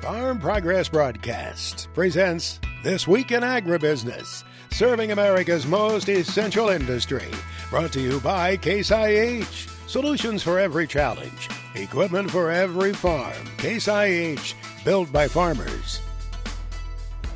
Farm Progress Broadcast presents This Week in Agribusiness, serving America's most essential industry. Brought to you by Case IH. Solutions for every challenge. Equipment for every farm. Case IH, built by farmers.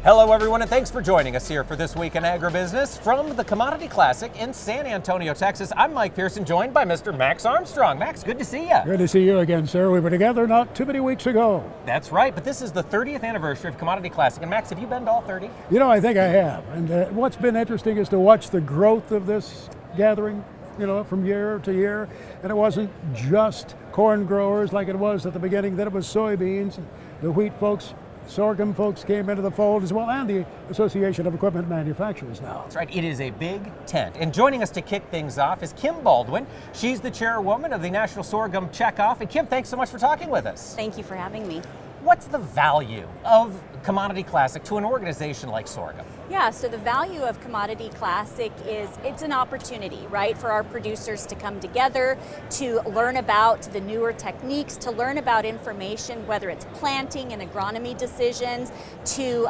Hello, everyone, and thanks for joining us here for This Week in Agribusiness from the Commodity Classic in San Antonio, Texas. I'm Mike Pearson, joined by Mr. Max Armstrong. Max, good to see you. Good to see you again, sir. We were together not too many weeks ago. That's right, but this is the 30th anniversary of Commodity Classic. And Max, have you been to all 30? You know, I think I have. And what's been interesting is to watch the growth of this gathering, you know, from year to year. And it wasn't just corn growers like it was at the beginning, then it was soybeans, the wheat folks. Sorghum folks came into the fold as well, and the Association of Equipment Manufacturers now. That's right, it is a big tent. And joining us to kick things off is Kim Baldwin. She's the chairwoman of the National Sorghum Checkoff. And Kim, thanks so much for talking with us. Thank you for having me. What's the value of Commodity Classic to an organization like Sorghum? Yeah, so the value of Commodity Classic is it's an opportunity, right, for our producers to come together, to learn about the newer techniques, to learn about information, whether it's planting and agronomy decisions, to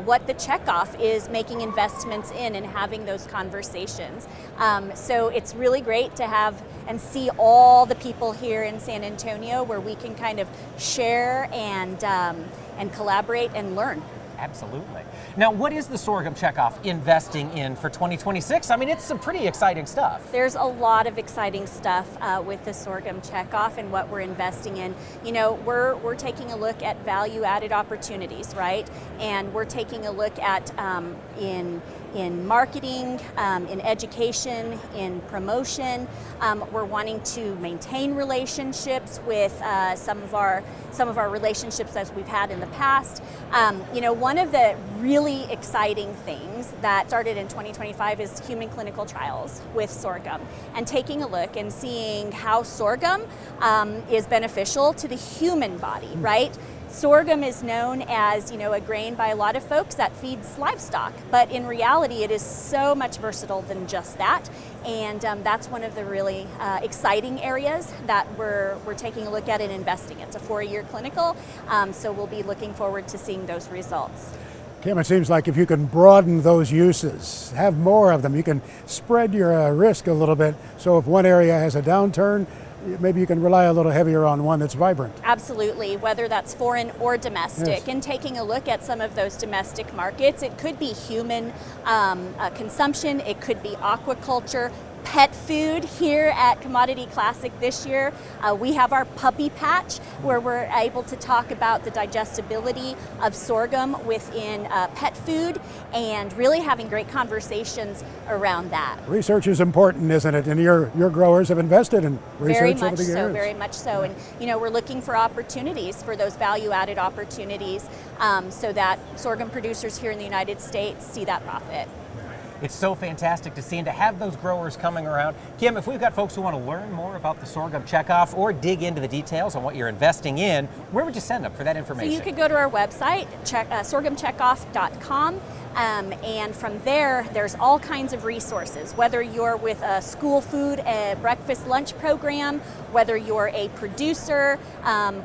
what the checkoff is making investments in and having those conversations. So it's really great to have and see all the people here in San Antonio where we can kind of share and collaborate and learn. Absolutely. Now, what is the Sorghum Checkoff investing in for 2026? I mean, it's some pretty exciting stuff. There's a lot of exciting stuff with the Sorghum Checkoff and what we're investing in. You know, we're taking a look at value-added opportunities, right? And we're taking a look at in marketing, in education, in promotion. We're wanting to maintain relationships with some of our relationships as we've had in the past. One of the really exciting things that started in 2025 is human clinical trials with sorghum, and taking a look and seeing how sorghum is beneficial to the human body, right? Sorghum is known as, a grain by a lot of folks that feeds livestock, but in reality it is so much versatile than just that, and that's one of the really exciting areas that we're taking a look at and investing. It's a 4-year clinical, so we'll be looking forward to seeing those results. Kim, it seems like if you can broaden those uses, have more of them, you can spread your risk a little bit, so if one area has a downturn, maybe you can rely a little heavier on one that's vibrant. Absolutely, whether that's foreign or domestic. Yes. And taking a look at some of those domestic markets, it could be human consumption, it could be aquaculture, pet food. Here at Commodity Classic this year, we have our puppy patch where we're able to talk about the digestibility of sorghum within pet food and really having great conversations around that. Research is important, isn't it? And your growers have invested in research over the years. Very much so. And we're looking for opportunities for those value-added opportunities so that sorghum producers here in the United States see that profit. It's so fantastic to see and to have those growers coming around. Kim, if we've got folks who want to learn more about the Sorghum Checkoff or dig into the details on what you're investing in, where would you send them for that information? So you could go to our website, sorghumcheckoff.com. And from there, there's all kinds of resources, whether you're with a school food, a breakfast lunch program, whether you're a producer,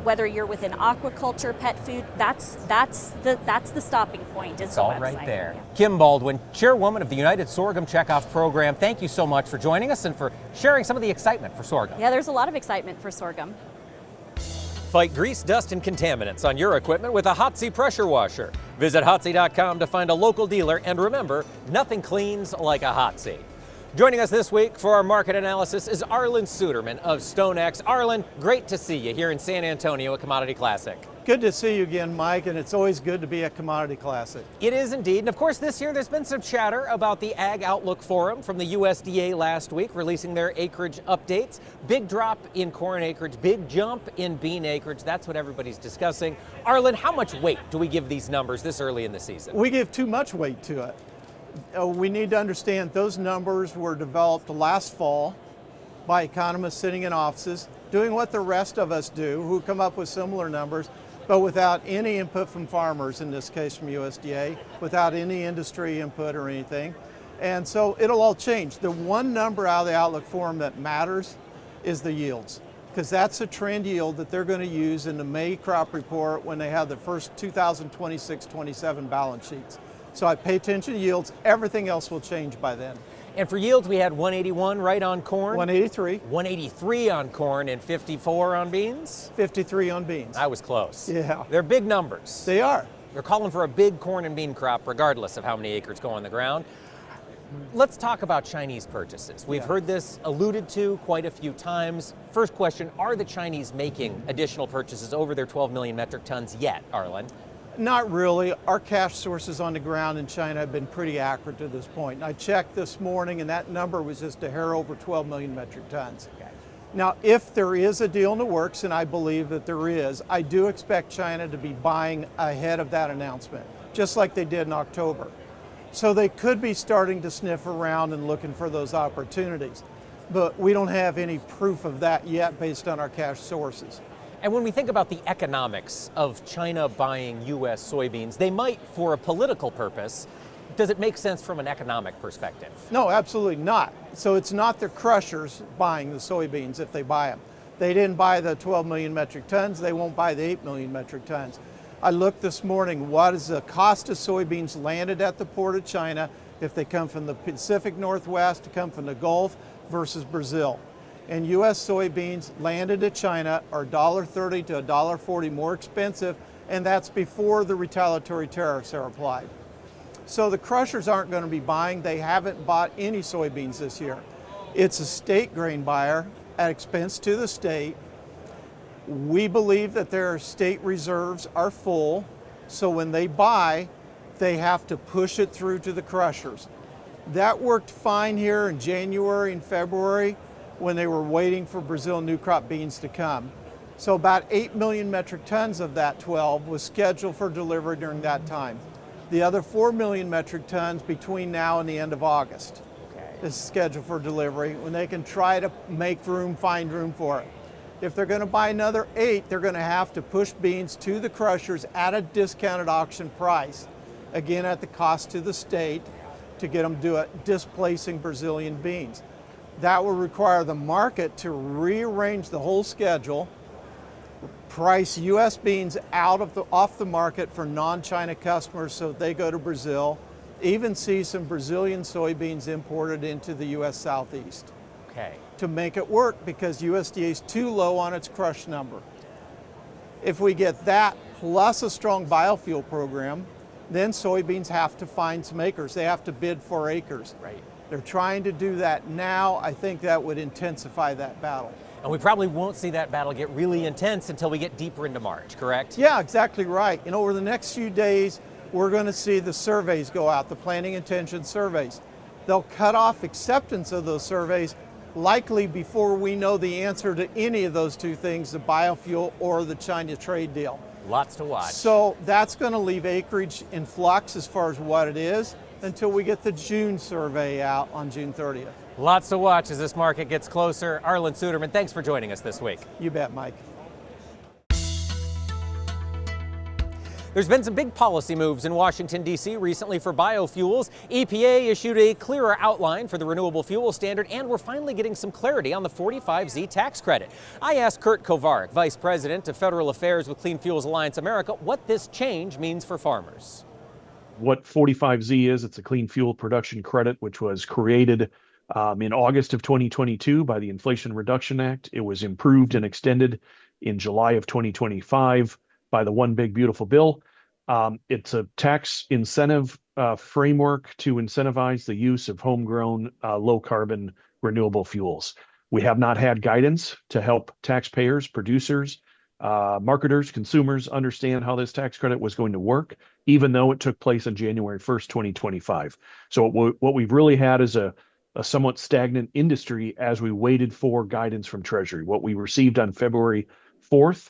whether you're with an aquaculture, pet food, that's the stopping point. It's all right there. Yeah. Kim Baldwin, chairwoman of the United Sorghum Checkoff Program, thank you so much for joining us and for sharing some of the excitement for sorghum. Yeah, there's a lot of excitement for sorghum. Fight grease, dust, and contaminants on your equipment with a Hotsy pressure washer. Visit Hotsy.com to find a local dealer, and remember, nothing cleans like a Hotsy. Joining us this week for our market analysis is Arlen Suderman of StoneX. Arlen, great to see you here in San Antonio at Commodity Classic. Good to see you again, Mike, and it's always good to be at Commodity Classic. It is indeed, and of course this year there's been some chatter about the Ag Outlook Forum from the USDA last week, releasing their acreage updates. Big drop in corn acreage, big jump in bean acreage, that's what everybody's discussing. Arlen, how much weight do we give these numbers this early in the season? We give too much weight to it. We need to understand those numbers were developed last fall by economists sitting in offices, doing what the rest of us do, who come up with similar numbers, but without any input from farmers, in this case from USDA, without any industry input or anything. And so it'll all change. The one number out of the Outlook Forum that matters is the yields. because that's a trend yield that they're going to use in the May crop report when they have the first 2026-27 balance sheets. So I pay attention to yields. Everything else will change by then. And for yields, we had 181 right on corn. 183. 183 on corn and 54 on beans. 53 on beans. I was close. Yeah. They're big numbers. They are. They're calling for a big corn and bean crop regardless of how many acres go on the ground. Let's talk about Chinese purchases. We've heard this alluded to quite a few times. First question, are the Chinese making additional purchases over their 12 million metric tons yet, Arlen? Not really. Our cash sources on the ground in China have been pretty accurate to this point. I checked this morning and that number was just a hair over 12 million metric tons. Okay. Now, if there is a deal in the works, and I believe that there is, I do expect China to be buying ahead of that announcement, just like they did in October. So they could be starting to sniff around and looking for those opportunities. But we don't have any proof of that yet based on our cash sources. And when we think about the economics of China buying U.S. soybeans, they might for a political purpose. Does it make sense from an economic perspective? No, absolutely not. So it's not the crushers buying the soybeans if they buy them. They didn't buy the 12 million metric tons, they won't buy the 8 million metric tons. I looked this morning, what is the cost of soybeans landed at the port of China if they come from the Pacific Northwest, to come from the Gulf versus Brazil. And U.S. soybeans landed at China are $1.30 to $1.40 more expensive, and that's before the retaliatory tariffs are applied. So the crushers aren't going to be buying. They haven't bought any soybeans this year. It's a state grain buyer at expense to the state. We believe that their state reserves are full, so when they buy, they have to push it through to the crushers. That worked fine here in January and February when they were waiting for Brazil new crop beans to come. So about 8 million metric tons of that 12 was scheduled for delivery during that time. The other 4 million metric tons between now and the end of August is scheduled for delivery, when they can try to make room, find room for it. If they're going to buy another 8, they're going to have to push beans to the crushers at a discounted auction price, again at the cost to the state, to get them to do it, displacing Brazilian beans. That will require the market to rearrange the whole schedule, price U.S. beans off the market for non-China customers so they go to Brazil, even see some Brazilian soybeans imported into the U.S. Southeast. Okay. To make it work, because USDA is too low on its crush number. If we get that plus a strong biofuel program, then soybeans have to find some acres. They have to bid for acres. Right. They're trying to do that now. I think that would intensify that battle. And we probably won't see that battle get really intense until we get deeper into March, correct? Yeah, exactly right. And over the next few days, we're going to see the surveys go out, the planting intention surveys. They'll cut off acceptance of those surveys likely before we know the answer to any of those two things, the biofuel or the China trade deal. Lots to watch. So that's going to leave acreage in flux as far as what it is until we get the June survey out on June 30th. Lots to watch as this market gets closer. Arlen Suderman, thanks for joining us this week. You bet, Mike. There's been some big policy moves in Washington, D.C. recently for biofuels. EPA issued a clearer outline for the renewable fuel standard, and we're finally getting some clarity on the 45Z tax credit. I asked Kurt Kovarik, Vice President of Federal Affairs with Clean Fuels Alliance America, what this change means for farmers. What 45Z is, it's a clean fuel production credit, which was created in August of 2022 by the Inflation Reduction Act. It was improved and extended in July of 2025 by the One Big Beautiful Bill. It's a tax incentive framework to incentivize the use of homegrown, low-carbon renewable fuels. We have not had guidance to help taxpayers, producers, marketers, consumers understand how this tax credit was going to work, even though it took place on January 1st, 2025. So what we've really had is a somewhat stagnant industry as we waited for guidance from Treasury. What we received on February 4th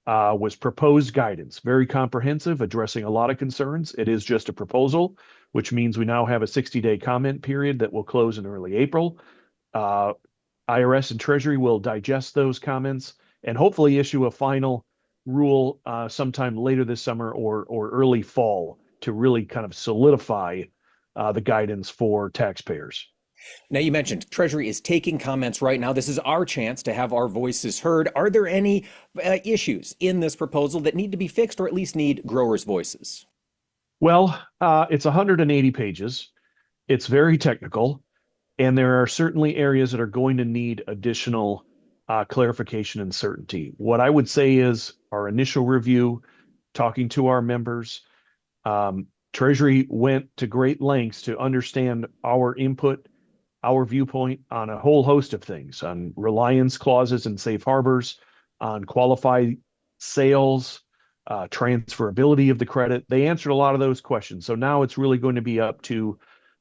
was proposed guidance, very comprehensive, addressing a lot of concerns. It is just a proposal, which means we now have a 60-day comment period that will close in early April. IRS and Treasury will digest those comments and hopefully issue a final rule sometime later this summer or early fall to really kind of solidify the guidance for taxpayers. Now, you mentioned Treasury is taking comments right now. This is our chance to have our voices heard. Are there any issues in this proposal that need to be fixed or at least need growers' voices? Well, it's 180 pages. It's very technical, and there are certainly areas that are going to need additional clarification and certainty. What I would say is our initial review, talking to our members, Treasury went to great lengths to understand our input, our viewpoint on a whole host of things, on reliance clauses and safe harbors, on qualified sales, transferability of the credit. They answered a lot of those questions. So now it's really going to be up to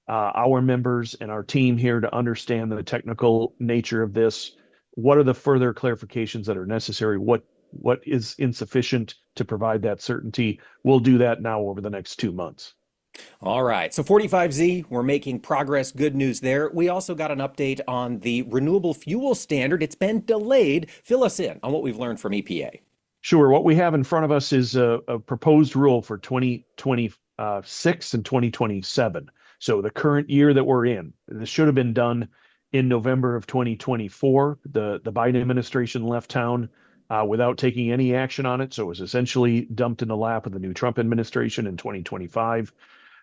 our members and our team here to understand the technical nature of this. What are the further clarifications that are necessary? What is insufficient to provide that certainty? We'll do that now over the next 2 months. All right, so 45Z, we're making progress. Good news there. We also got an update on the renewable fuel standard. It's been delayed. Fill us in on what we've learned from EPA. Sure. What we have in front of us is a proposed rule for 2026 and 2027. So the current year that we're in. This should have been done in November of 2024. The Biden administration left town without taking any action on it. So it was essentially dumped in the lap of the new Trump administration in 2025.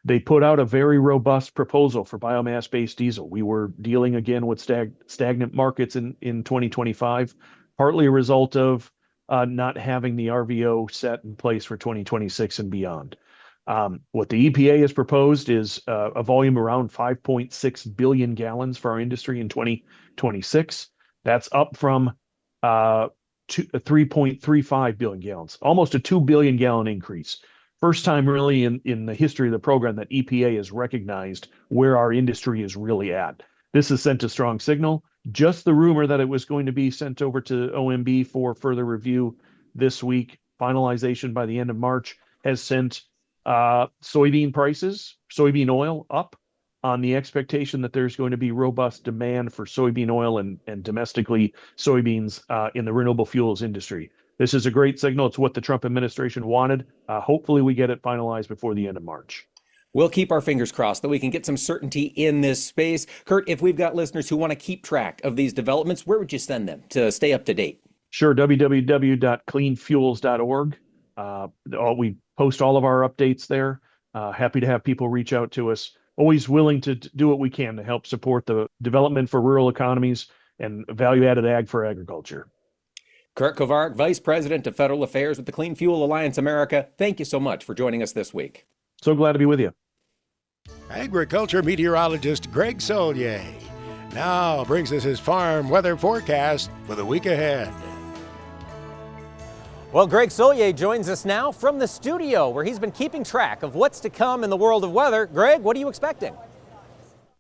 They put out a very robust proposal for biomass-based diesel. We were dealing again with stagnant markets in 2025, partly a result of not having the RVO set in place for 2026 and beyond. What the EPA has proposed is a volume around 5.6 billion gallons for our industry in 2026. That's up from 3.35 billion gallons, almost a 2 billion gallon increase. First time really in the history of the program that EPA has recognized where our industry is really at. This has sent a strong signal. Just the rumor that it was going to be sent over to OMB for further review this week, finalization by the end of March, has sent soybean oil up on the expectation that there's going to be robust demand for soybean oil and domestically soybeans in the renewable fuels industry. This is a great signal. It's what the Trump administration wanted. Hopefully we get it finalized before the end of March. We'll keep our fingers crossed that we can get some certainty in this space. Kurt, if we've got listeners who want to keep track of these developments, where would you send them to stay up to date? Sure, www.cleanfuels.org. We post all of our updates there. Happy to have people reach out to us. Always willing to do what we can to help support the development for rural economies and value-added ag for agriculture. Kurt Kovarik, Vice President of Federal Affairs with the Clean Fuel Alliance America, thank you so much for joining us this week. So glad to be with you. Agriculture meteorologist Greg Solier now brings us his farm weather forecast for the week ahead. Well, Greg Solier joins us now from the studio where he's been keeping track of what's to come in the world of weather. Greg, what are you expecting?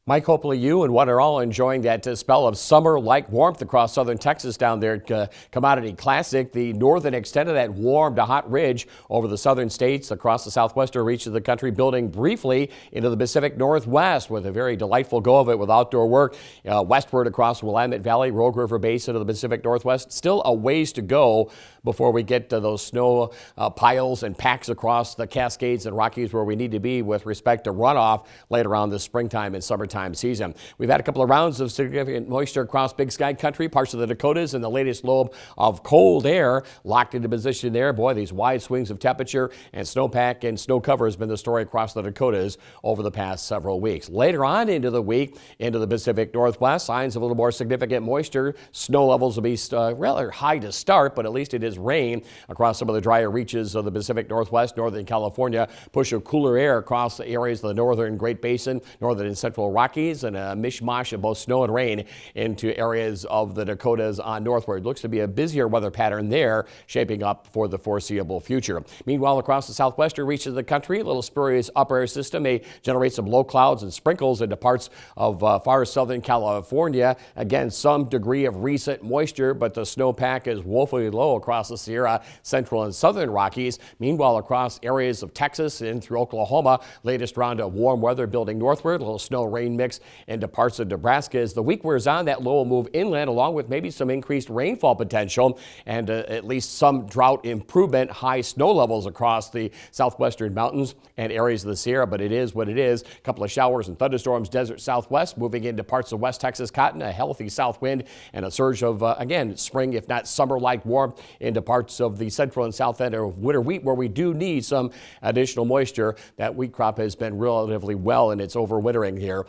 Mike, hopefully you and one are all enjoying that spell of summer-like warmth across southern Texas down there at Commodity Classic. The northern extent of that warm to hot ridge over the southern states across the southwestern reach of the country, building briefly into the Pacific Northwest with a very delightful go of it with outdoor work. Westward across the Willamette Valley, Rogue River Basin of the Pacific Northwest. Still a ways to go before we get to those snow piles and packs across the Cascades and Rockies where we need to be with respect to runoff later on this springtime and summertime season. We've had a couple of rounds of significant moisture across Big Sky country, parts of the Dakotas, and the latest lobe of cold air locked into position there. Boy, these wide swings of temperature and snowpack and snow cover has been the story across the Dakotas over the past several weeks. Later on into the week, into the Pacific Northwest, signs of a little more significant moisture. Snow levels will be rather high to start, but at least it is rain across some of the drier reaches of the Pacific Northwest, northern California. Push of cooler air across the areas of the northern Great Basin, northern and central Rockies, and a mishmash of both snow and rain into areas of the Dakotas on northward. Looks to be a busier weather pattern there shaping up for the foreseeable future. Meanwhile, across the southwestern reaches of the country, a little spurious upper air system may generate some low clouds and sprinkles into parts of far southern California. Again, some degree of recent moisture, but the snowpack is woefully low across across the Sierra, Central and Southern Rockies. Meanwhile, across areas of Texas and through Oklahoma, latest round of warm weather building northward, a little snow rain mix into parts of Nebraska. As the week wears on, that low will move inland along with maybe some increased rainfall potential and at least some drought improvement, high snow levels across the southwestern mountains and areas of the Sierra, but it is what it is. A couple of showers and thunderstorms, desert southwest, moving into parts of West Texas cotton, a healthy south wind and a surge of, again, spring, if not summer-like warmth into parts of the central and south end of winter wheat, where we do need some additional moisture. That wheat crop has been relatively well in its overwintering here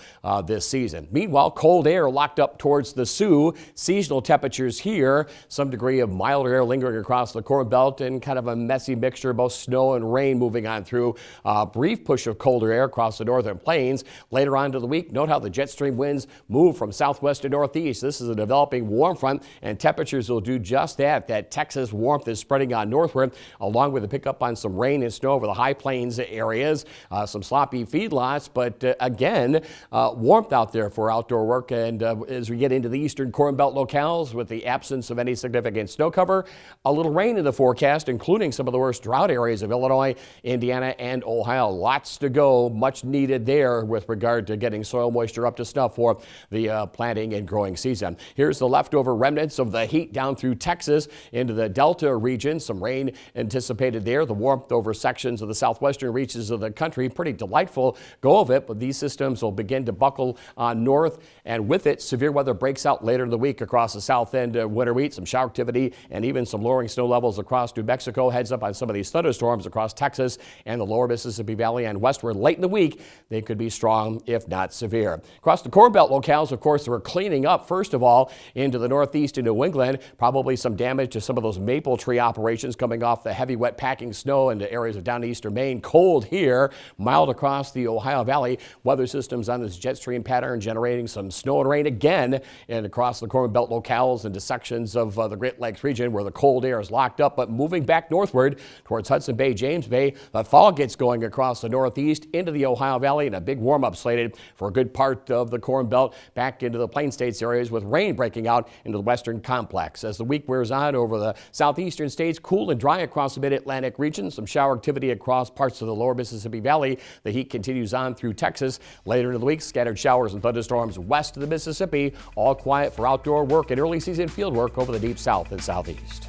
this season. Meanwhile, cold air locked up towards the Sioux. Seasonal temperatures here, some degree of milder air lingering across the Corn Belt and kind of a messy mixture of both snow and rain moving on through. A brief push of colder air across the northern plains. Later on into the week, note how the jet stream winds move from southwest to northeast. This is a developing warm front, and temperatures will do just that. That Texas warmth is spreading on northward, along with a pickup on some rain and snow over the high plains areas, some sloppy feedlots, but again, warmth out there for outdoor work. And as we get into the eastern Corn Belt locales, with the absence of any significant snow cover, a little rain in the forecast, including some of the worst drought areas of Illinois, Indiana, and Ohio. Lots to go, much needed there with regard to getting soil moisture up to snuff for the planting and growing season. Here's the leftover remnants of the heat down through Texas into the Delta region. Some rain anticipated there. The warmth over sections of the southwestern reaches of the country. Pretty delightful go of it, but these systems will begin to buckle north, and with it, severe weather breaks out later in the week across the south end of winter wheat. Some shower activity and even some lowering snow levels across New Mexico. Heads up on some of these thunderstorms across Texas and the lower Mississippi Valley and westward late in the week. They could be strong, if not severe. Across the Corn Belt locales, of course, we're cleaning up, first of all, into the northeast and New England. Probably some damage to some of those maple tree operations coming off the heavy wet packing snow into areas of down eastern Maine. Cold here, mild across the Ohio Valley. Weather systems on this jet stream pattern generating some snow and rain again and across the Corn Belt locales into sections of the Great Lakes region where the cold air is locked up, but moving back northward towards Hudson Bay, James Bay. The thaw gets going across the northeast into the Ohio Valley, and a big warm-up slated for a good part of the Corn Belt back into the Plain States areas, with rain breaking out into the western complex. As the week wears on over the southeastern states, cool and dry across the mid-Atlantic region. Some shower activity across parts of the lower Mississippi Valley. The heat continues on through Texas. Later in the week, scattered showers and thunderstorms west of the Mississippi. All quiet for outdoor work and early season field work over the deep south and southeast.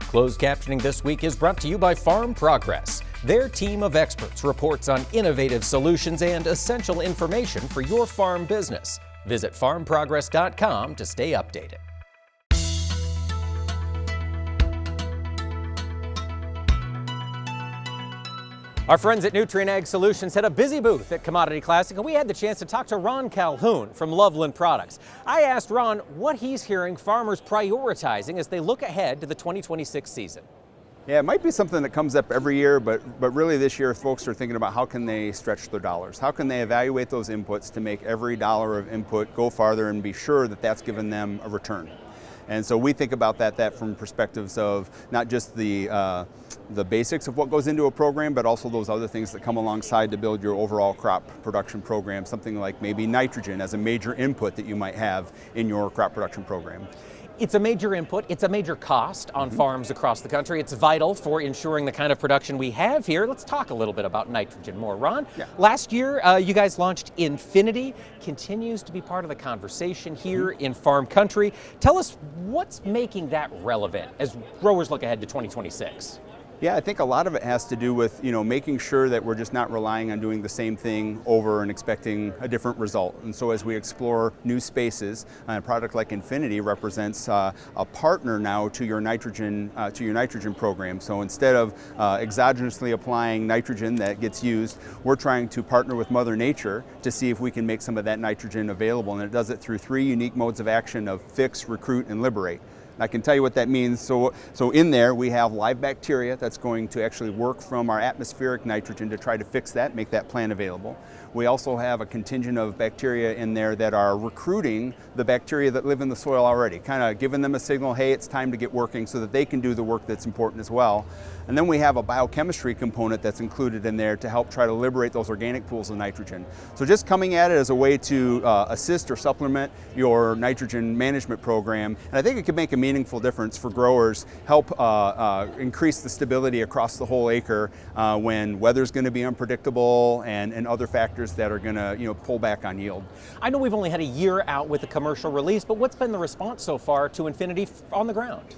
Closed captioning this week is brought to you by Farm Progress. Their team of experts reports on innovative solutions and essential information for your farm business. Visit farmprogress.com to stay updated. Our friends at Nutrien Ag Solutions had a busy booth at Commodity Classic, and we had the chance to talk to Ron Calhoun from Loveland Products. I asked Ron what he's hearing farmers prioritizing as they look ahead to the 2026 season. Yeah, it might be something that comes up every year, but really this year folks are thinking about how can they stretch their dollars? How can they evaluate those inputs to make every dollar of input go farther and be sure that that's given them a return? And so we think about that from perspectives of not just the basics of what goes into a program, but also those other things that come alongside to build your overall crop production program, something like maybe nitrogen as a major input that you might have in your crop production program. It's a major input, it's a major cost on farms across the country. It's vital for ensuring the kind of production we have here. Let's talk a little bit about nitrogen more. Ron, last year you guys launched Infinity, continues to be part of the conversation here in farm country. Tell us what's making that relevant as growers look ahead to 2026. Yeah, I think a lot of it has to do with, making sure that we're just not relying on doing the same thing over and expecting a different result. And so as we explore new spaces, a product like Infinity represents a partner now to your nitrogen program. So instead of exogenously applying nitrogen that gets used, we're trying to partner with Mother Nature to see if we can make some of that nitrogen available. And it does it through 3 unique modes of action of fix, recruit, and liberate. I can tell you what that means. So in there we have live bacteria that's going to actually work from our atmospheric nitrogen to try to fix that, make that plant available. We also have a contingent of bacteria in there that are recruiting the bacteria that live in the soil already, kind of giving them a signal, hey, it's time to get working, so that they can do the work that's important as well. And then we have a biochemistry component that's included in there to help try to liberate those organic pools of nitrogen. So just coming at it as a way to assist or supplement your nitrogen management program, and I think it could make a meaningful meaningful difference for growers, help increase the stability across the whole acre when weather's going to be unpredictable and other factors that are going to pull back on yield. I know we've only had a year out with the commercial release, but what's been the response so far to Infinity on the ground?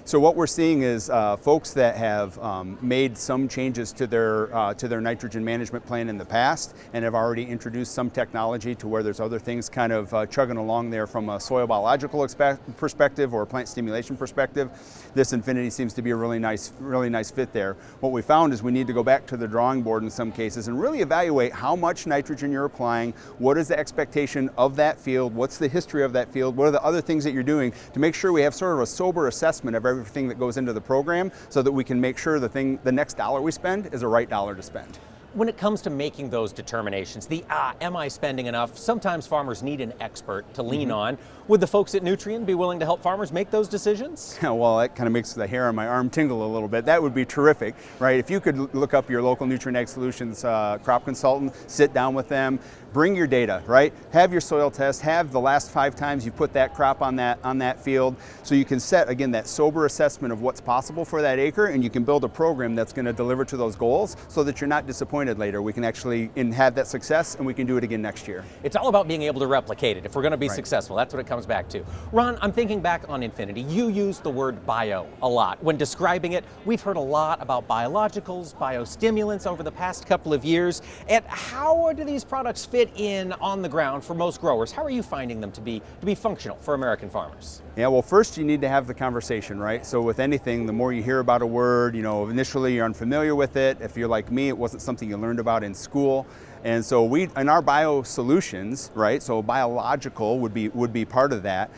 So what we're seeing is folks that have made some changes to their nitrogen management plan in the past and have already introduced some technology to where there's other things kind of chugging along there from a soil biological perspective or a plant stimulation perspective. This Infinity seems to be a really nice fit there. What we found is we need to go back to the drawing board in some cases and really evaluate how much nitrogen you're applying, what is the expectation of that field, what's the history of that field, what are the other things that you're doing to make sure we have sort of a sober assessment of everything that goes into the program so that we can make sure the next dollar we spend is the right dollar to spend. When it comes to making those determinations, am I spending enough? Sometimes farmers need an expert to lean on. Would the folks at Nutrien be willing to help farmers make those decisions? Well, that kind of makes the hair on my arm tingle a little bit. That would be terrific, right? If you could look up your local Nutrien Ag Solutions crop consultant, sit down with them, bring your data, right? Have your soil test, have the last 5 times you put that crop on that field, so you can set, again, that sober assessment of what's possible for that acre, and you can build a program that's going to deliver to those goals so that you're not disappointed later. We can actually have that success, and we can do it again next year. It's all about being able to replicate it if we're going to be Right. successful. That's what it comes back to. Ron, I'm thinking back on Infinity. You used the word bio a lot. When describing it, we've heard a lot about biologicals, biostimulants over the past couple of years. And how do these products fit in on the ground for most growers? How are you finding them to be functional for American farmers? Yeah, well, first you need to have the conversation, right? So with anything, the more you hear about a word, initially you're unfamiliar with it. If you're like me, it wasn't something you learned about in school. And so in our bio solutions, right, so biological would be part of that,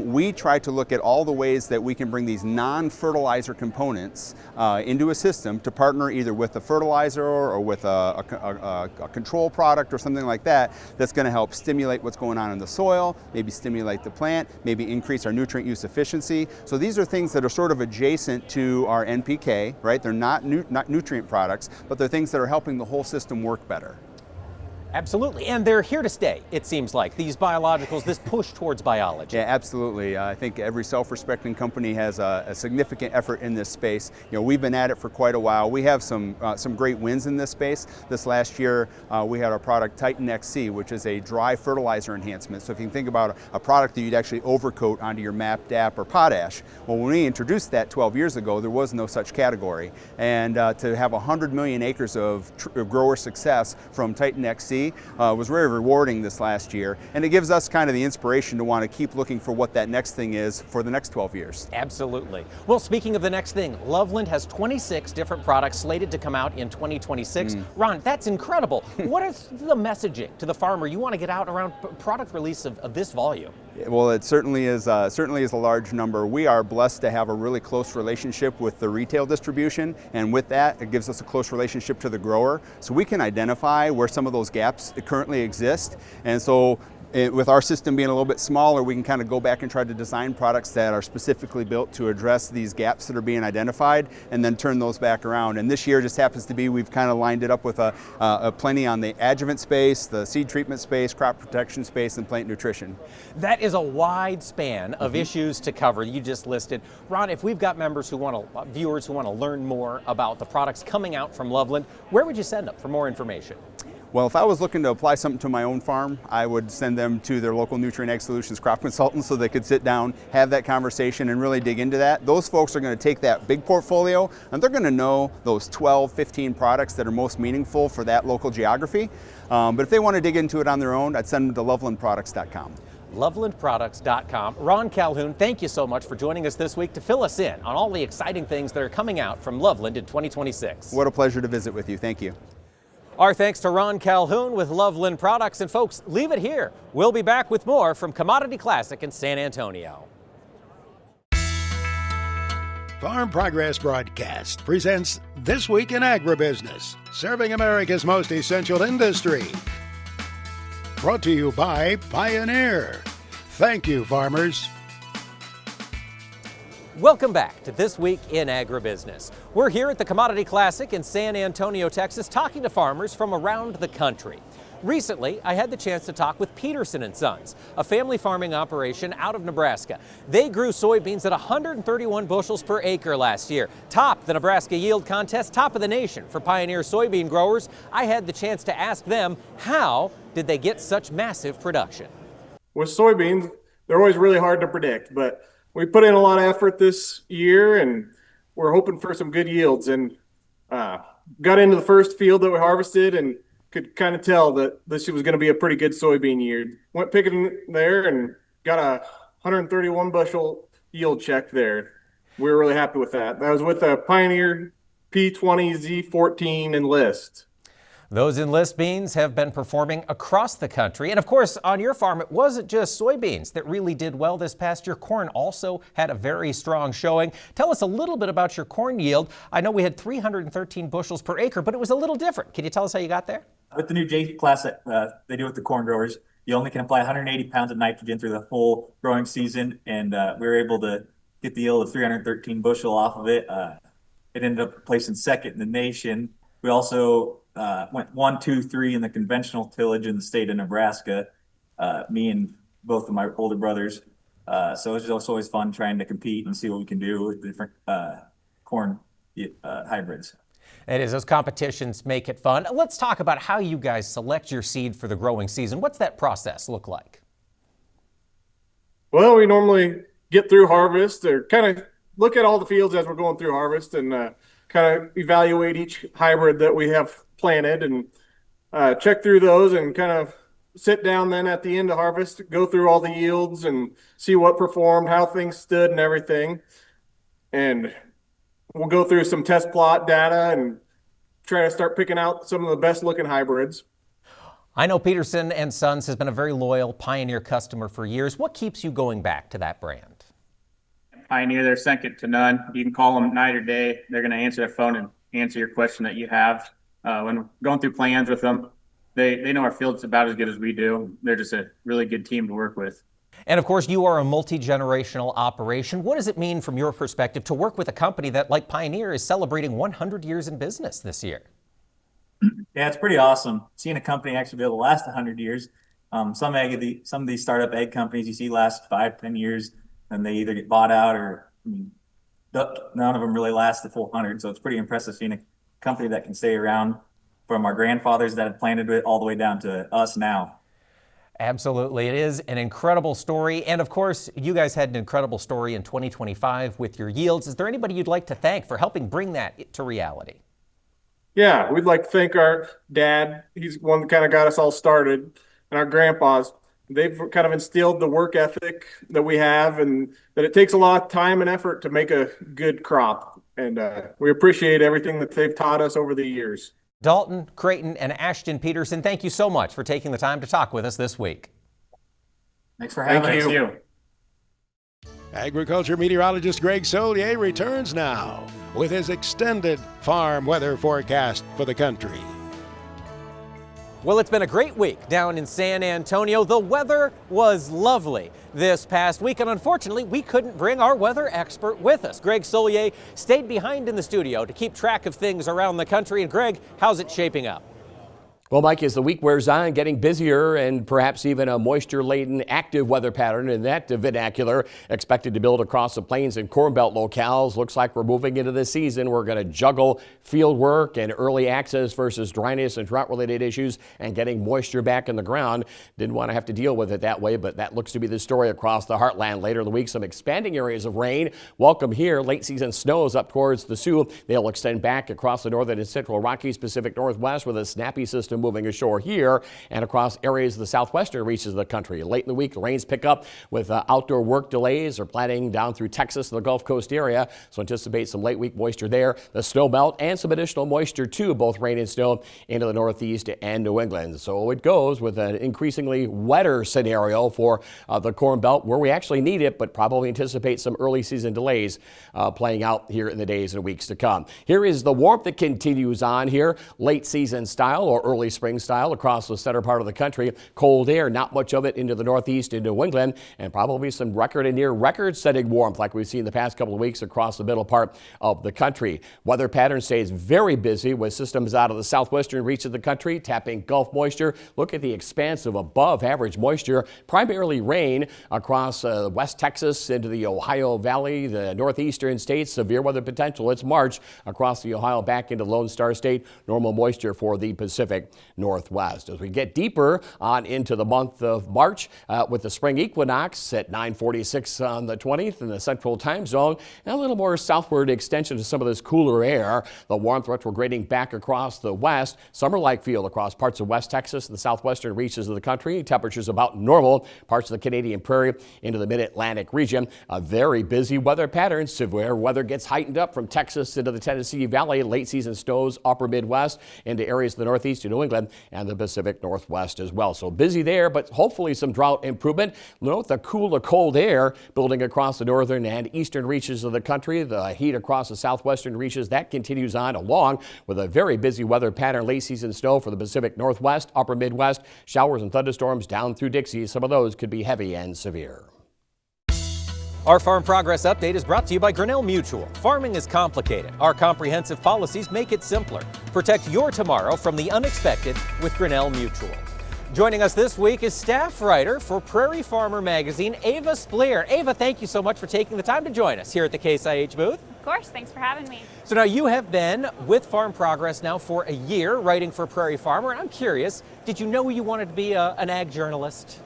we try to look at all the ways that we can bring these non-fertilizer components into a system to partner either with a fertilizer or with a control product or something like that that's going to help stimulate what's going on in the soil, maybe stimulate the plant, maybe increase our nutrient use efficiency. So these are things that are sort of adjacent to our NPK, right? They're not nutrient products, but they're things that are helping the whole system work better. Absolutely, and they're here to stay, it seems like, these biologicals, this push towards biology. Yeah, absolutely. I think every self-respecting company has a significant effort in this space. We've been at it for quite a while. We have some great wins in this space. This last year, we had our product Titan XC, which is a dry fertilizer enhancement. So if you can think about a product that you'd actually overcoat onto your MAP, DAP, or potash, well, when we introduced that 12 years ago, there was no such category. And to have 100 million acres of grower success from Titan XC was very rewarding this last year, and it gives us kind of the inspiration to want to keep looking for what that next thing is for the next 12 years. Absolutely. Well, speaking of the next thing, Loveland has 26 different products slated to come out in 2026. Ron, that's incredible. What is the messaging to the farmer you want to get out around product release of this volume? Well, it certainly is a large number. We are blessed to have a really close relationship with the retail distribution, and with that, it gives us a close relationship to the grower, so we can identify where some of those gaps currently exist. And so with our system being a little bit smaller, we can kind of go back and try to design products that are specifically built to address these gaps that are being identified and then turn those back around. And this year just happens to be, we've kind of lined it up with a plenty on the adjuvant space, the seed treatment space, crop protection space, and plant nutrition. That is a wide span of issues to cover you just listed. Ron, if we've got viewers who want to learn more about the products coming out from Loveland, where would you send them for more information? Well, if I was looking to apply something to my own farm, I would send them to their local Nutrien Ag Solutions crop consultant so they could sit down, have that conversation, and really dig into that. Those folks are going to take that big portfolio, and they're going to know those 12, 15 products that are most meaningful for that local geography. But if they want to dig into it on their own, I'd send them to lovelandproducts.com. lovelandproducts.com. Ron Calhoun, thank you so much for joining us this week to fill us in on all the exciting things that are coming out from Loveland in 2026. What a pleasure to visit with you. Thank you. Our thanks to Ron Calhoun with Loveland Products. And folks, leave it here. We'll be back with more from Commodity Classic in San Antonio. Farm Progress Broadcast presents This Week in Agribusiness, serving America's most essential industry. Brought to you by Pioneer. Thank you, farmers. Welcome back to This Week in Agribusiness. We're here at the Commodity Classic in San Antonio, Texas, talking to farmers from around the country. Recently, I had the chance to talk with Peterson and Sons, a family farming operation out of Nebraska. They grew soybeans at 131 bushels per acre last year, topped the Nebraska Yield Contest, top of the nation for Pioneer soybean growers. I had the chance to ask them, how did they get such massive production? With soybeans, they're always really hard to predict, but we put in a lot of effort this year and we're hoping for some good yields, and got into the first field that we harvested and could kind of tell that this was going to be a pretty good soybean year. Went picking there and got a 131 bushel yield check there. We were really happy with that. That was with a Pioneer P20 Z14 Enlist. Those Enlist beans have been performing across the country. And of course, on your farm, it wasn't just soybeans that really did well this past year. Corn also had a very strong showing. Tell us a little bit about your corn yield. I know we had 313 bushels per acre, but it was a little different. Can you tell us how you got there? With the new J class that they do with the corn growers, you only can apply 180 pounds of nitrogen through the whole growing season, and we were able to get the yield of 313 bushel off of it. It ended up placing second in the nation. We also went 1, 2, 3 in the conventional tillage in the state of Nebraska, me and both of my older brothers. So it's just always fun trying to compete and see what we can do with different corn hybrids. It is. Those competitions make it fun. Let's talk about how you guys select your seed for the growing season. What's that process look like? Well, we normally get through harvest, or kind of look at all the fields as we're going through harvest, and kind of evaluate each hybrid that we have planted, and check through those, and kind of sit down then at the end of harvest, go through all the yields and see what performed, how things stood and everything. And we'll go through some test plot data and try to start picking out some of the best looking hybrids. I know Peterson and Sons has been a very loyal Pioneer customer for years. What keeps you going back to that brand? Pioneer, they're second to none. You can call them night or day. They're going to answer the phone and answer your question that you have. When going through plans with them, they know our field's about as good as we do. They're just a really good team to work with. And of course, you are a multi-generational operation. What does it mean from your perspective to work with a company that, like Pioneer, is celebrating 100 years in business this year? Yeah, it's pretty awesome seeing a company actually be able to last 100 years. Some of these startup egg companies you see last 5-10 years, and they either get bought out or none of them really last the full 100. So it's pretty impressive seeing a company that can stay around from our grandfathers that had planted it all the way down to us now. Absolutely. It is an incredible story. And of course, you guys had an incredible story in 2025 with your yields. Is there anybody you'd like to thank for helping bring that to reality? Yeah, we'd like to thank our dad. He's the one that kind of got us all started, and our grandpas. They've kind of instilled the work ethic that we have, and that it takes a lot of time and effort to make a good crop. And we appreciate everything that they've taught us over the years. Dalton, Creighton, and Ashton Peterson, thank you so much for taking the time to talk with us this week. Thanks for having us. Thank you. Agriculture meteorologist Greg Solier returns now with his extended farm weather forecast for the country. Well, it's been a great week down in San Antonio. The weather was lovely this past week, and unfortunately, we couldn't bring our weather expert with us. Greg Solier stayed behind in the studio to keep track of things around the country. And Greg, how's it shaping up? Well, Mike, as the week wears on, getting busier and perhaps even a moisture-laden active weather pattern in that vernacular expected to build across the plains and Corn Belt locales. Looks like we're moving into the season. We're going to juggle field work and early access versus dryness and drought-related issues and getting moisture back in the ground. Didn't want to have to deal with it that way, but that looks to be the story across the heartland. Later in the week, some expanding areas of rain. Welcome here. Late season snows up towards the Sioux. They'll extend back across the northern and central Rockies, Pacific Northwest with a snappy system moving ashore here and across areas of the southwestern reaches of the country. Late in the week, the rains pick up with outdoor work delays or planting down through Texas and the Gulf Coast area. So anticipate some late week moisture there. The snow melt and some additional moisture too, both rain and snow into the Northeast and New England. So it goes with an increasingly wetter scenario for the Corn Belt where we actually need it, but probably anticipate some early season delays playing out here in the days and weeks to come. Here is the warmth that continues on here, late season style or early spring style across the center part of the country. Cold air, not much of it into the northeast, into New England, and probably some record and near record setting warmth like we've seen the past couple of weeks across the middle part of the country. Weather pattern stays very busy with systems out of the southwestern reach of the country tapping Gulf moisture. Look at the expanse of above average moisture, primarily rain across West Texas into the Ohio Valley, the northeastern states. Severe weather potential. It's March across the Ohio back into Lone Star State. Normal moisture for the Pacific Northwest. As we get deeper on into the month of March with the spring equinox at 9:46 on the 20th in the central time zone, and a little more southward extension to some of this cooler air. The warmth retrograding back across the west. Summer-like feel across parts of West Texas and the southwestern reaches of the country. Temperatures about normal. Parts of the Canadian Prairie into the mid-Atlantic region. A very busy weather pattern. Severe weather gets heightened up from Texas into the Tennessee Valley. Late season snows upper Midwest into areas of the northeast of New England and the Pacific Northwest as well. So busy there, but hopefully some drought improvement. Note the cooler cold air building across the northern and eastern reaches of the country. The heat across the southwestern reaches, that continues on along with a very busy weather pattern. Late season snow for the Pacific Northwest, upper Midwest. Showers and thunderstorms down through Dixie. Some of those could be heavy and severe. Our Farm Progress Update is brought to you by Grinnell Mutual. Farming is complicated. Our comprehensive policies make it simpler. Protect your tomorrow from the unexpected with Grinnell Mutual. Joining us this week is staff writer for Prairie Farmer Magazine, Ava Spleer. Ava, thank you so much for taking the time to join us here at the Case IH booth. Of course, thanks for having me. So now you have been with Farm Progress now for a year, writing for Prairie Farmer. And I'm curious, did you know you wanted to be an ag journalist?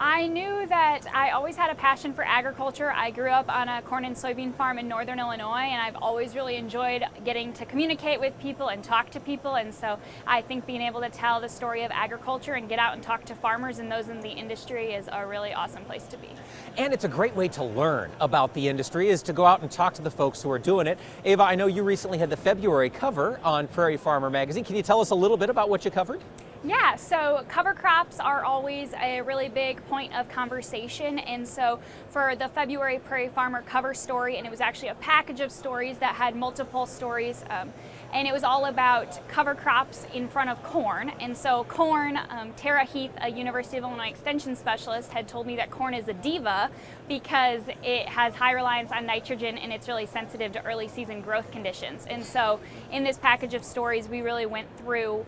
I knew that I always had a passion for agriculture. I grew up on a corn and soybean farm in northern Illinois, and I've always really enjoyed getting to communicate with people and talk to people. And so I think being able to tell the story of agriculture and get out and talk to farmers and those in the industry is a really awesome place to be. And it's a great way to learn about the industry, is to go out and talk to the folks who are doing it. Ava, I know you recently had the February cover on Prairie Farmer Magazine. Can you tell us a little bit about what you covered? Yeah, so cover crops are always a really big point of conversation, and so for the February Prairie Farmer cover story, and it was actually a package of stories that had multiple stories, and it was all about cover crops in front of corn. And so corn, Tara Heath, a University of Illinois Extension specialist, had told me that corn is a diva because it has high reliance on nitrogen and it's really sensitive to early season growth conditions. And so in this package of stories, we really went through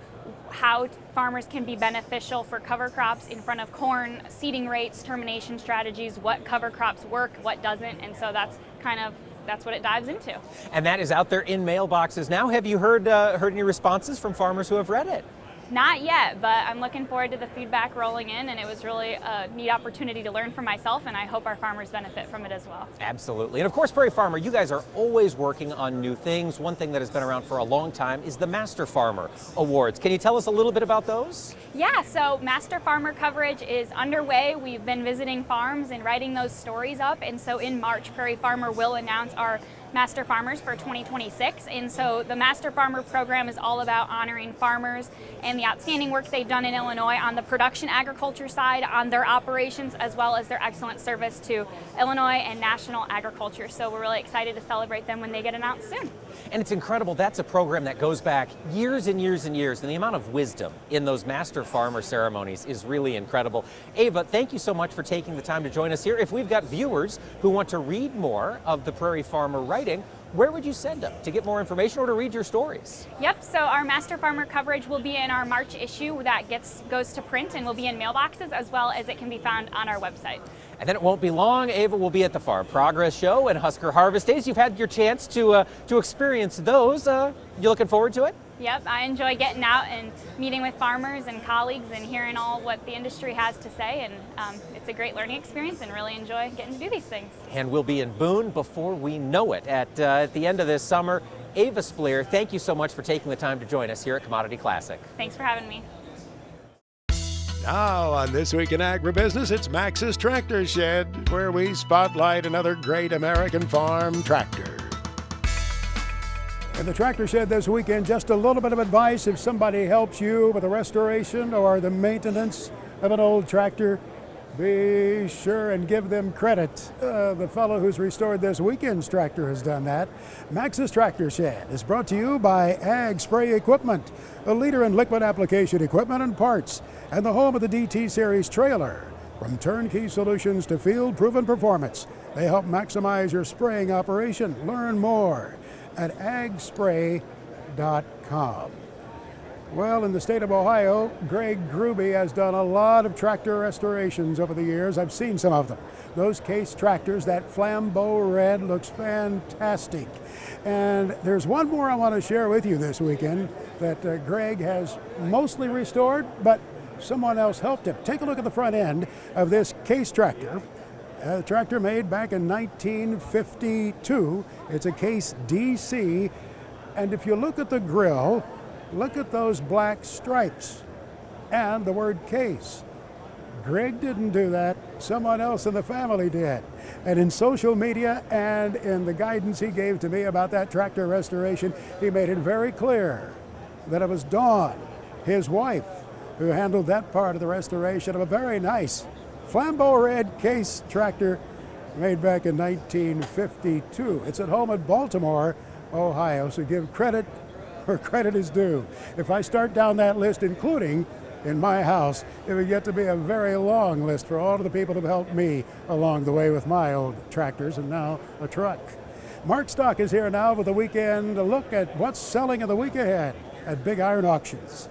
how farmers can be beneficial for cover crops in front of corn, seeding rates, termination strategies, what cover crops work, what doesn't, and so that's what it dives into. And that is out there in mailboxes now. Have you heard any responses from farmers who have read it? Not yet, but I'm looking forward to the feedback rolling in, and it was really a neat opportunity to learn for myself, and I hope our farmers benefit from it as well. Absolutely. And of course, Prairie Farmer, you guys are always working on new things. One thing that has been around for a long time is the Master Farmer Awards. Can you tell us a little bit about those? Yeah, so Master Farmer coverage is underway. We've been visiting farms and writing those stories up, and so in March, Prairie Farmer will announce our Master Farmers for 2026. And so the Master Farmer program is all about honoring farmers and the outstanding work they've done in Illinois on the production agriculture side, on their operations, as well as their excellent service to Illinois and national agriculture. So we're really excited to celebrate them when they get announced soon. And it's incredible. That's a program that goes back years and years and years. And the amount of wisdom in those Master Farmer ceremonies is really incredible. Ava, thank you so much for taking the time to join us here. If we've got viewers who want to read more of the Prairie Farmer writing, where would you send them to get more information or to read your stories? Yep, so our Master Farmer coverage will be in our March issue that goes to print and will be in mailboxes, as well as it can be found on our website. And then it won't be long, Ava will be at the Farm Progress Show and Husker Harvest Days. You've had your chance to experience those. You looking forward to it? Yep, I enjoy getting out and meeting with farmers and colleagues and hearing all what the industry has to say, and it's a great learning experience and really enjoy getting to do these things. And we'll be in Boone before we know it at the end of this summer. Ava Spleer, thank you so much for taking the time to join us here at Commodity Classic. Thanks for having me. Now on This Week in Agribusiness, it's Max's Tractor Shed, where we spotlight another great American farm tractor. In the Tractor Shed this weekend, just a little bit of advice if somebody helps you with the restoration or the maintenance of an old tractor. Be sure and give them credit. The fellow who's restored this weekend's tractor has done that. Max's Tractor Shed is brought to you by Ag Spray Equipment, a leader in liquid application equipment and parts, and the home of the DT Series trailer. From turnkey solutions to field-proven performance, they help maximize your spraying operation. Learn more at agspray.com. Well, in the state of Ohio, Greg Gruby has done a lot of tractor restorations over the years. I've seen some of them. Those Case tractors, that Flambeau red looks fantastic. And there's one more I want to share with you this weekend that Greg has mostly restored, but someone else helped him. Take a look at the front end of this Case tractor. A tractor made back in 1952. It's a Case DC. And if you look at the grill, look at those black stripes and the word Case. Greg didn't do that. Someone else in the family did. And in social media and in the guidance he gave to me about that tractor restoration, he made it very clear that it was Dawn, his wife, who handled that part of the restoration of a very nice Flambeau red Case tractor made back in 1952. It's at home in Baltimore, Ohio, so give credit where credit is due. If I start down that list, including in my house, it would get to be a very long list for all of the people who have helped me along the way with my old tractors and now a truck. Mark Stock is here now with a weekend look at what's selling in the week ahead at Big Iron Auctions.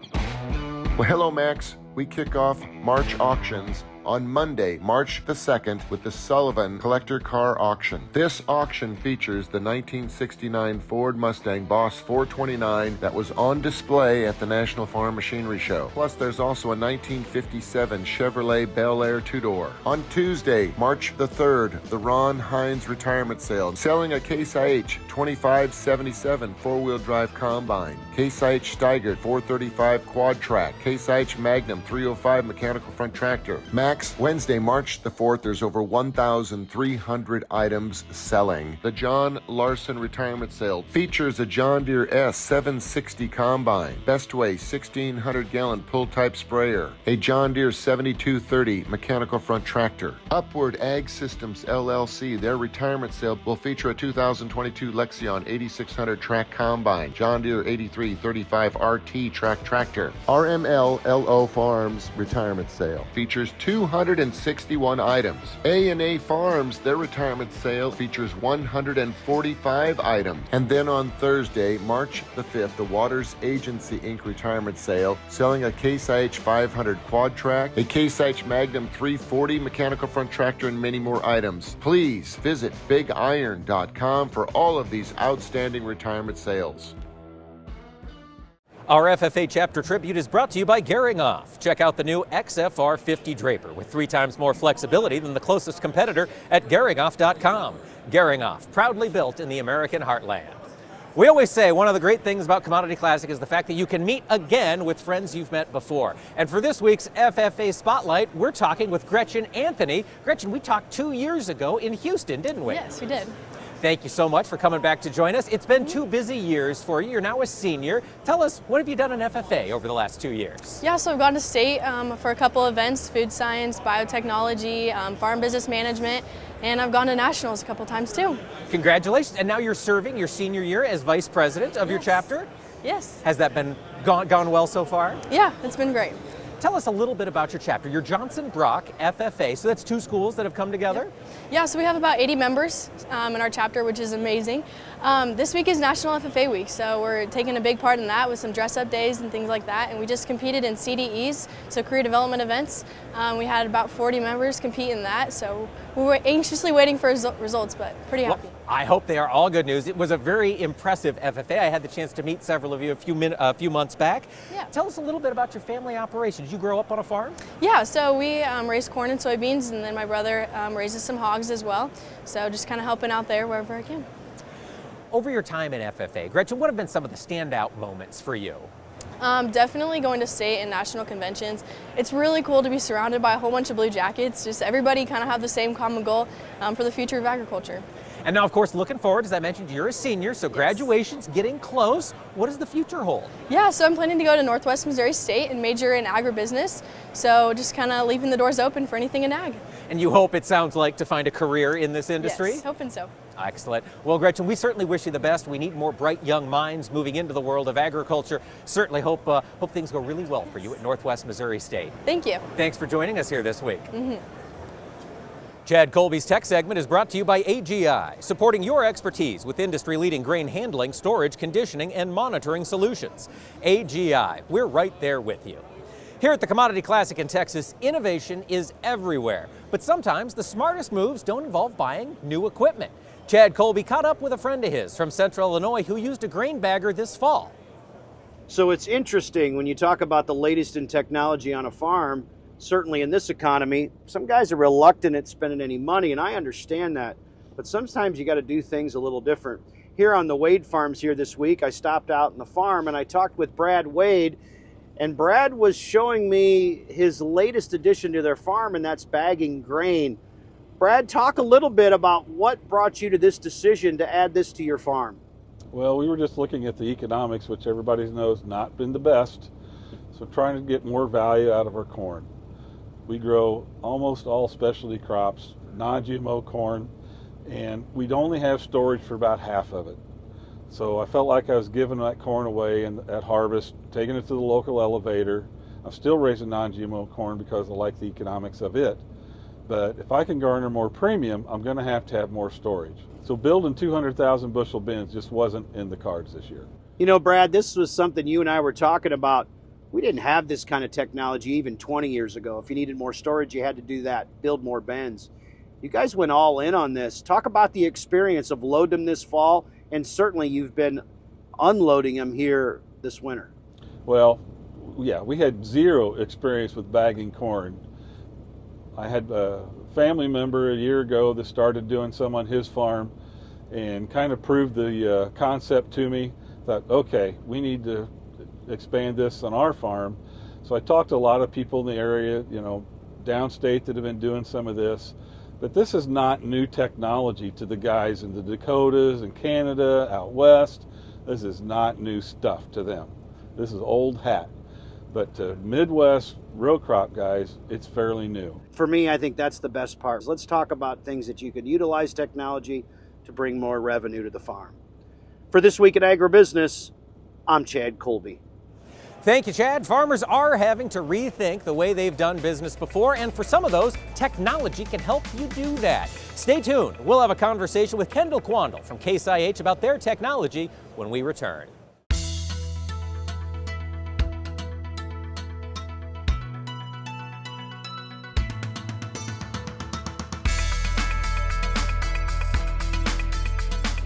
Well, hello, Max. We kick off March auctions on Monday, March the 2nd, with the Sullivan Collector Car Auction. This auction features the 1969 Ford Mustang Boss 429 that was on display at the National Farm Machinery Show. Plus, there's also a 1957 Chevrolet Bel Air two-door. On Tuesday, March the 3rd, the Ron Hines Retirement Sale, selling a Case IH 2577 four-wheel drive combine, Case IH Steigert 435 quad track, Case IH Magnum 305 mechanical front tractor. Max, Wednesday, March the 4th, there's over 1,300 items selling. The John Larson Retirement Sale features a John Deere S760 combine, Bestway 1600-gallon pull-type sprayer, a John Deere 7230 mechanical front tractor. Upward Ag Systems LLC, their retirement sale will feature a 2022 Lexion 8600 track combine, John Deere 8335 RT track tractor. RML LO Farms retirement sale features 261 items. A&A Farms, their retirement sale features 145 items. And then on Thursday, March the 5th, the Waters Agency Inc. retirement sale, selling a Case IH 500 quad track, a Case IH Magnum 340 mechanical front tractor, and many more items. Please visit BigIron.com for all of these outstanding retirement sales. Our FFA chapter tribute is brought to you by Gehringoff. Check out the new XFR 50 Draper with 3 times more flexibility than the closest competitor at Gehringoff.com. Gehringoff, proudly built in the American heartland. We always say one of the great things about Commodity Classic is the fact that you can meet again with friends you've met before. And for this week's FFA Spotlight, we're talking with Gretchen Anthony. Gretchen, we talked 2 years ago in Houston, didn't we? Yes, we did. Thank you so much for coming back to join us. It's been 2 busy years for you. You're now a senior. Tell us, what have you done in FFA over the last 2 years? Yeah, so I've gone to state for a couple events, food science, biotechnology, farm business management, and I've gone to nationals a couple times too. Congratulations. And now you're serving your senior year as vice president of your chapter? Yes. Has that been gone well so far? Yeah, it's been great. Tell us a little bit about your chapter. You're Johnson Brock FFA, so that's 2 schools that have come together? Yeah, so we have about 80 members in our chapter, which is amazing. This week is National FFA Week, so we're taking a big part in that with some dress-up days and things like that, and we just competed in CDEs, so career development events. We had about 40 members compete in that, so we were anxiously waiting for results, but pretty happy. Well, I hope they are all good news. It was a very impressive FFA. I had the chance to meet several of you a few months back. Yeah. Tell us a little bit about your family operation. Did you grow up on a farm? Yeah, so we raise corn and soybeans, and then my brother raises some hogs as well. So just kind of helping out there wherever I can. Over your time in FFA, Gretchen, what have been some of the standout moments for you? Definitely going to state and national conventions. It's really cool to be surrounded by a whole bunch of blue jackets. Just everybody kind of have the same common goal for the future of agriculture. And now, of course, looking forward, as I mentioned, you're a senior, so graduation's getting close. What does the future hold? Yeah, so I'm planning to go to Northwest Missouri State and major in agribusiness. So just kind of leaving the doors open for anything in ag. And you hope, it sounds like, to find a career in this industry? Yes, hoping so. Excellent. Well, Gretchen, we certainly wish you the best. We need more bright young minds moving into the world of agriculture. Certainly hope things go really well for you at Northwest Missouri State. Thank you. Thanks for joining us here this week. Chad Colby's Tech segment is brought to you by AGI, supporting your expertise with industry-leading grain handling, storage, conditioning, and monitoring solutions. AGI, we're right there with you. Here at the Commodity Classic in Texas, innovation is everywhere, but sometimes the smartest moves don't involve buying new equipment. Chad Colby caught up with a friend of his from Central Illinois who used a grain bagger this fall. So it's interesting when you talk about the latest in technology on a farm. Certainly in this economy, some guys are reluctant at spending any money, and I understand that. But sometimes you got to do things a little different. Here on the Wade Farms here this week, I stopped out in the farm and I talked with Brad Wade, and Brad was showing me his latest addition to their farm, and that's bagging grain. Brad, talk a little bit about what brought you to this decision to add this to your farm. Well, we were just looking at the economics, which everybody knows not been the best. So trying to get more value out of our corn. We grow almost all specialty crops, non-GMO corn, and we'd only have storage for about half of it. So I felt like I was giving that corn away at harvest, taking it to the local elevator. I'm still raising non-GMO corn because I like the economics of it. But if I can garner more premium, I'm going to have more storage. So building 200,000 bushel bins just wasn't in the cards this year. You know, Brad, this was something you and I were talking about. We didn't have this kind of technology even 20 years ago. If you needed more storage, you had to do that, build more bins. You guys went all in on this. Talk about the experience of loading them this fall, and certainly you've been unloading them here this winter. Well, yeah, we had zero experience with bagging corn. I had a family member a year ago that started doing some on his farm and kind of proved the concept to me. Thought, okay, we need to expand this on our farm. So I talked to a lot of people in the area, downstate that have been doing some of this. But this is not new technology to the guys in the Dakotas and Canada, out west. This is not new stuff to them. This is old hat. But to Midwest row crop guys, it's fairly new. For me, I think that's the best part. Let's talk about things that you could utilize technology to bring more revenue to the farm. For This Week in Agribusiness, I'm Chad Colby. Thank you, Chad. Farmers are having to rethink the way they've done business before, and for some of those, technology can help you do that. Stay tuned. We'll have a conversation with Kendall Quandle from Case IH about their technology when we return.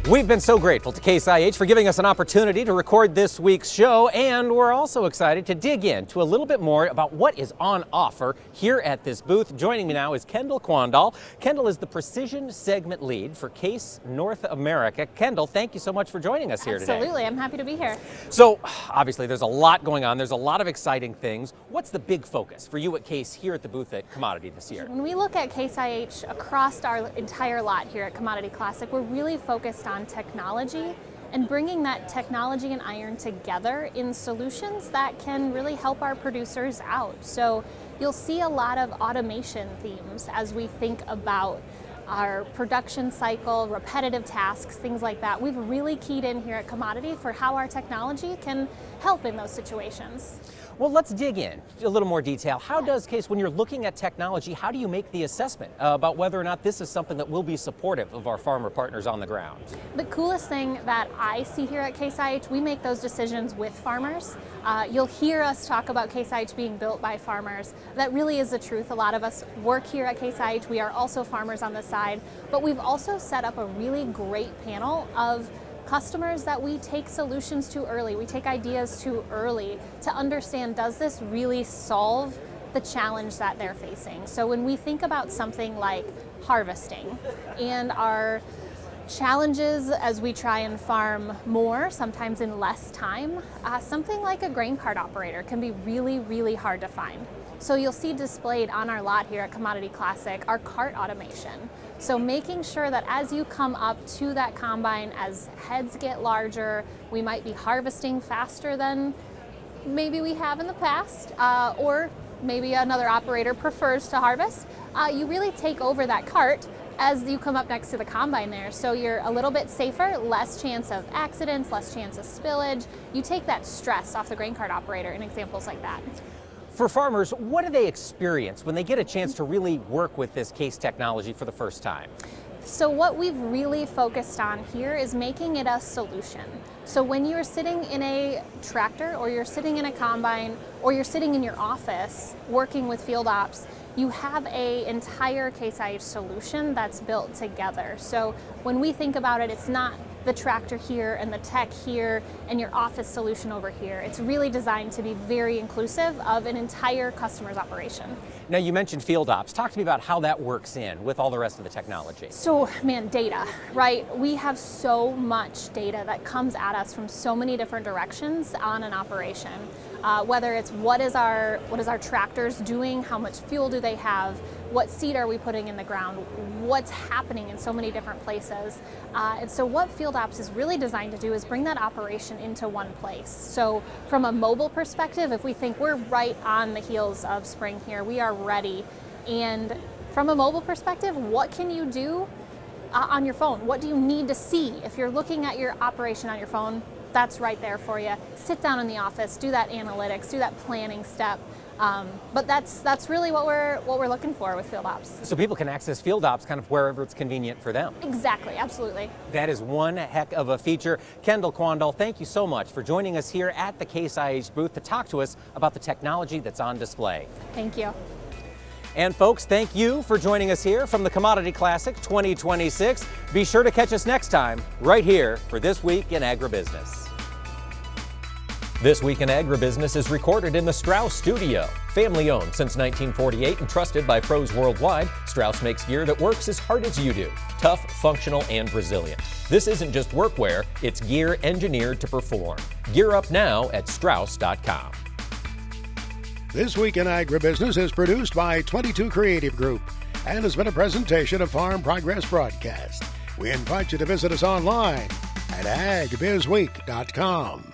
We've been so grateful to Case IH for giving us an opportunity to record this week's show, and we're also excited to dig into a little bit more about what is on offer here at this booth. Joining me now is Kendall Quandle. Kendall is the Precision Segment Lead for Case North America. Kendall, thank you so much for joining us here today. Absolutely, I'm happy to be here. So, obviously, there's a lot going on. There's a lot of exciting things. What's the big focus for you at Case here at the booth at Commodity this year? When we look at Case IH across our entire lot here at Commodity Classic, we're really focused on technology and bringing that technology and iron together in solutions that can really help our producers out. So you'll see a lot of automation themes as we think about our production cycle, repetitive tasks, things like that. We've really keyed in here at Commodity for how our technology can help in those situations. Well, let's dig in a little more detail. How does Case, when you're looking at technology, how do you make the assessment about whether or not this is something that will be supportive of our farmer partners on the ground? The coolest thing that I see here at Case IH, we make those decisions with farmers. You'll hear us talk about Case IH being built by farmers. That really is the truth. A lot of us work here at Case IH. We are also farmers on the side, but we've also set up a really great panel of customers that we take solutions to early. We take ideas to early to understand, does this really solve the challenge that they're facing? So when we think about something like harvesting and our challenges as we try and farm more, sometimes in less time, something like a grain cart operator can be really, really hard to find. So you'll see displayed on our lot here at Commodity Classic our cart automation. So making sure that as you come up to that combine, as heads get larger, we might be harvesting faster than maybe we have in the past, or maybe another operator prefers to harvest. You really take over that cart as you come up next to the combine there. So you're a little bit safer, less chance of accidents, less chance of spillage. You take that stress off the grain cart operator in examples like that. For farmers, what do they experience when they get a chance to really work with this Case technology for the first time? So what we've really focused on here is making it a solution. So when you're sitting in a tractor, or you're sitting in a combine, or you're sitting in your office working with field ops, you have an entire Case IH solution that's built together. So when we think about it, it's not the tractor here and the tech here and your office solution over here. It's really designed to be very inclusive of an entire customer's operation. Now, you mentioned field ops. Talk to me about how that works in with all the rest of the technology. So, man, data, right? We have so much data that comes at us from so many different directions on an operation. Whether it's what is our tractors doing, how much fuel do they have, what seed are we putting in the ground, what's happening in so many different places. And so what Field Ops is really designed to do is bring that operation into one place. So from a mobile perspective, if we think we're right on the heels of spring here, we are ready. And from a mobile perspective, what can you do on your phone? What do you need to see? If you're looking at your operation on your phone, that's right there for you. Sit down in the office, do that analytics, do that planning step. But that's really what we're looking for with Field Ops. So people can access Field Ops kind of wherever it's convenient for them. Exactly, absolutely. That is one heck of a feature. Kendall Quandall, thank you so much for joining us here at the Case IH booth to talk to us about the technology that's on display. Thank you. And folks, thank you for joining us here from the Commodity Classic 2026. Be sure to catch us next time right here for This Week in Agribusiness. This Week in Agribusiness is recorded in the Strauss Studio. Family owned since 1948 and trusted by pros worldwide, Strauss makes gear that works as hard as you do. Tough, functional, and resilient. This isn't just workwear, it's gear engineered to perform. Gear up now at Strauss.com. This Week in Agribusiness is produced by 22 Creative Group and has been a presentation of Farm Progress Broadcast. We invite you to visit us online at agbizweek.com.